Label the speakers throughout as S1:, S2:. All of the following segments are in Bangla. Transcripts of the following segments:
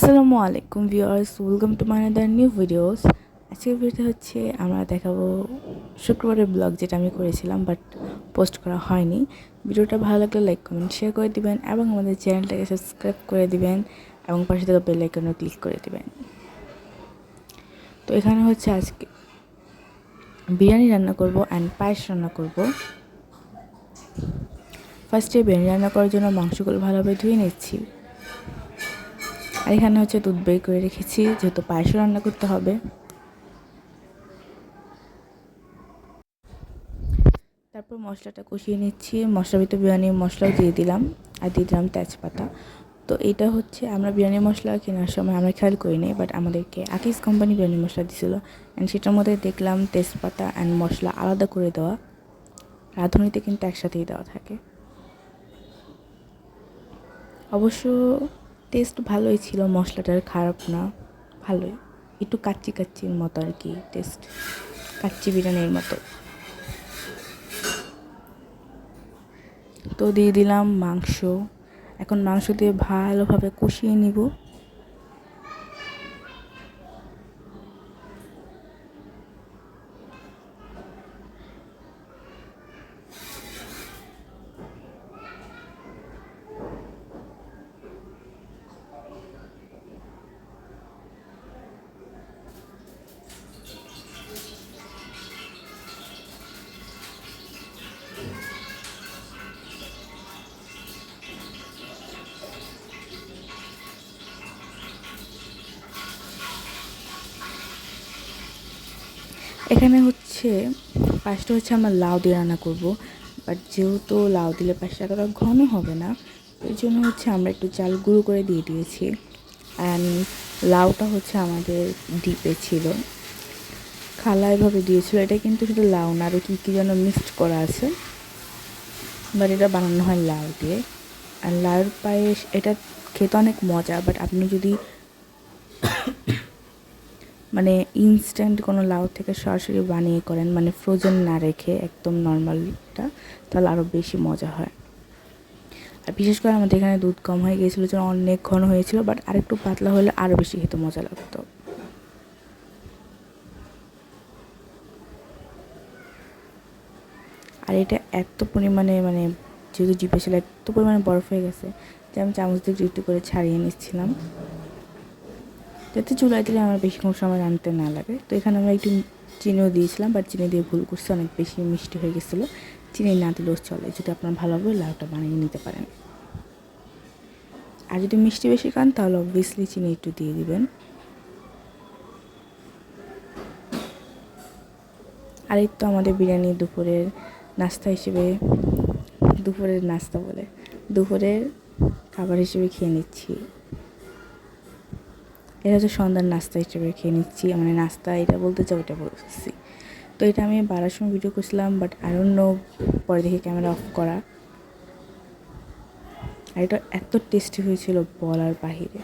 S1: আসসালামু আলাইকুম viewers, welcome to my another new videos. আজকের ভিডিওতে হচ্ছে আমরা দেখাবো শুক্রবারের ব্লগ, যেটা আমি করেছিলাম বাট পোস্ট করা হয়নি। ভিডিওটা ভালো লাগলে লাইক কমেন্ট শেয়ার করে দিবেন এবং আমাদের চ্যানেলটাকে সাবস্ক্রাইব করে দিবেন এবং পাশে থাকা বেল আইকনও ক্লিক করে দিবেন। তো এখানে হচ্ছে আজকে বিরিয়ানি রান্না করব অ্যান্ড পায়েস রান্না করব। ফার্স্টে বিরিয়ানি রান্না করার জন্য মাংসগুলো ভালোভাবে ধুয়ে নিচ্ছি। আর এখানে হচ্ছে দুধ বের করে রেখেছি, যেহেতু পায়েসও রান্না করতে হবে। তারপর মশলাটা কষিয়ে নিচ্ছি। মশলার ভিতরে বিরিয়ানি মশলাও দিয়ে দিলাম আর দিয়ে দিলাম তেজপাতা। তো এটা হচ্ছে আমরা বিরিয়ানি মশলা কেনার সময় আমরা খেয়াল করিনি, বাট আমাদেরকে আকিস কোম্পানি বিরিয়ানি মশলা দিয়েছিলো অ্যান্ড সেটার মধ্যে দেখলাম তেজপাতা অ্যান্ড মশলা আলাদা করে দেওয়া। রাঁধুনিতে কিন্তু একসাথেই দেওয়া থাকে। অবশ্য টেস্ট ভালোই ছিল, মশলাটার খারাপ না, ভালোই, একটু কাচ্চি কাচ্চির মতো আর কি, টেস্ট কাচ্চি বিরিয়ানির মতো। তো দিয়ে দিলাম মাংস। এখন মাংস দিয়ে ভালোভাবে কষিয়ে নিব। এখানে হচ্ছে পায়েসটা হচ্ছে আমরা লাউ দিয়ে রান্না করব, বাট যেহেতু লাউ দিলে পায়েসটা এতটা ঘন হবে না, এই জন্য হচ্ছে আমরা একটু চাল গুঁড়ো করে দিয়ে দিয়েছি। অ্যান্ড লাউটা হচ্ছে আমাদের ডিপে ছিল, খালা এভাবে দিয়েছিল। এটা কিন্তু শুধু লাউ না, আরও কী কী যেন মিক্সড করা আছে, বাট এটা বানানো হয় লাউ দিয়ে। আর লাউর পায়েস এটা খেতে অনেক মজা, বাট আপনি যদি মানে ইনস্ট্যান্ট কোনো লাউ থেকে সরাসরি বানিয়ে করেন, মানে ফ্রোজেন না রেখে একদম নর্মালটা, তাহলে আরও বেশি মজা হয়। আর বিশেষ করে আমাদের এখানে দুধ কম হয়ে গিয়েছিলো, যেন অনেক ঘন হয়েছিল, বাট আরেকটু পাতলা হলে আরও বেশি খেতে মজা লাগতো। আর এটা এত পরিমাণে মানে যেহেতু জিপে ছিল এত পরিমাণে বরফ হয়ে গেছে যে আমি চামচ দিয়ে একটু করে ছাড়িয়ে নিচ্ছিলাম, যাতে চুলায় দিলে আমার বেশিক্ষণ সময় রাঁধতে না লাগে। তো এখানে আমরা একটু চিনিও দিয়েছিলাম, বাট চিনি দিয়ে ভুল করছে, অনেক বেশি মিষ্টি হয়ে গেছিলো। চিনি না দিলেও চলে, যদি আপনারা ভালোভাবে লাউটা বানিয়ে নিতে পারেন। আর যদি মিষ্টি বেশি খান তাহলে অবভিয়াসলি চিনি একটু দিয়ে দিবেন। আর এই তো আমাদের বিরিয়ানি দুপুরের নাস্তা হিসেবে, দুপুরের খাবার হিসেবে খেয়ে নিচ্ছি। এটা হচ্ছে সন্ধ্যার নাস্তা হিসেবে খেয়ে নিচ্ছি, মানে নাস্তা এটা বলতে চাই, ওইটা বলছি। তো এটা আমি বাড়ার সময় ভিডিও করছিলাম, বাট আই ডোন্ট নো, পরে দেখি ক্যামেরা অফ করা। আর এটা এত টেস্টি হয়েছিল বলার বাহিরে।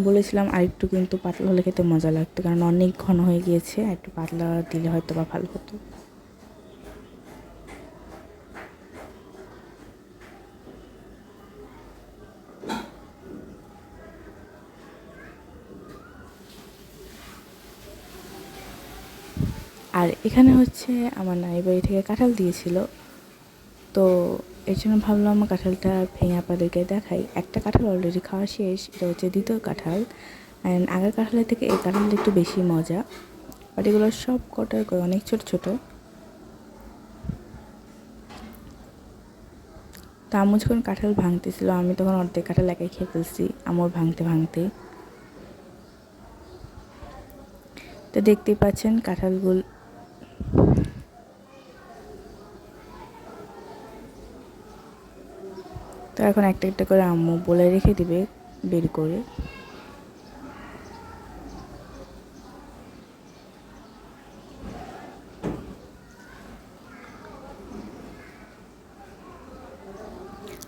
S1: বলেছিলাম আরেকটু কিন্তু পাতলা হলে খেতে মজা লাগতো, কারণ অনেক ঘন হয়ে গিয়েছে, একটু পাতলা দিলে হয়তো বা ভালো হতো। আর এখানে হচ্ছে আমার নানি বাড়ি থেকে কাঁঠাল দিয়েছিল, তো এর জন্য ভাবলাম আমার কাঁঠালটা ভেঙে আপনাদেরকে দেখাই। একটা কাঁঠাল অলরেডি খাওয়া শেষ, এটা হচ্ছে দ্বিতীয় কাঁঠাল। অ্যান্ড আগের কাঁঠালের থেকে এই কাঁঠালটা একটু বেশি মজা, বাট এগুলো সব কটার অনেক ছোট ছোট। তো আম্মু যখন কাঁঠাল ভাঙতেছিল, আমি তখন অর্ধেক কাঁঠাল একাই খেয়ে ফেলছি আম্মুর ভাঙতে ভাঙতে। তো দেখতেই পাচ্ছেন কাঁঠালগুলো তো এখন একটা একটা করে আম্মু বলে রেখে দিবে বের করে।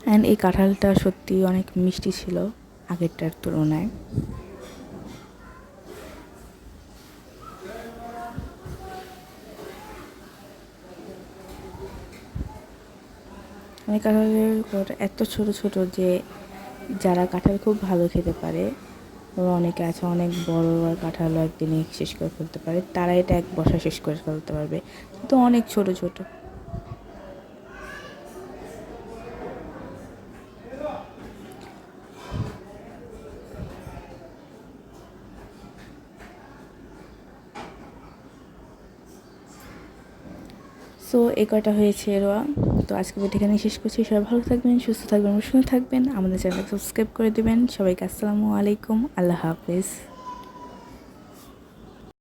S1: অ্যান্ড এই কাঁঠালটা সত্যি অনেক মিষ্টি ছিল আগেরটার তুলনায়। অনেক কাঁঠালের এত ছোট ছোট যে যারা কাঁঠাল খুব ভালো খেতে পারে, ওরা অনেকে আছে অনেক বড় বড় কাঁঠালও একদিনে শেষ করে ফেলতে পারে, তারা এটা এক বসা শেষ করে ফেলতে পারবে। তো অনেক ছোট ছোট। সো এই কয়টা হয়েছে রোয়া। তো আজকে ভিডিও এখানে শেষ করছি। সবাই ভালো থাকবেন, সুস্থ থাকবেন, সুন্দর থাকবেন। আমাদের চ্যানেল সাবস্ক্রাইব করে দেবেন। সবাইকে আসসালামু আলাইকুম, আল্লাহ হাফেজ।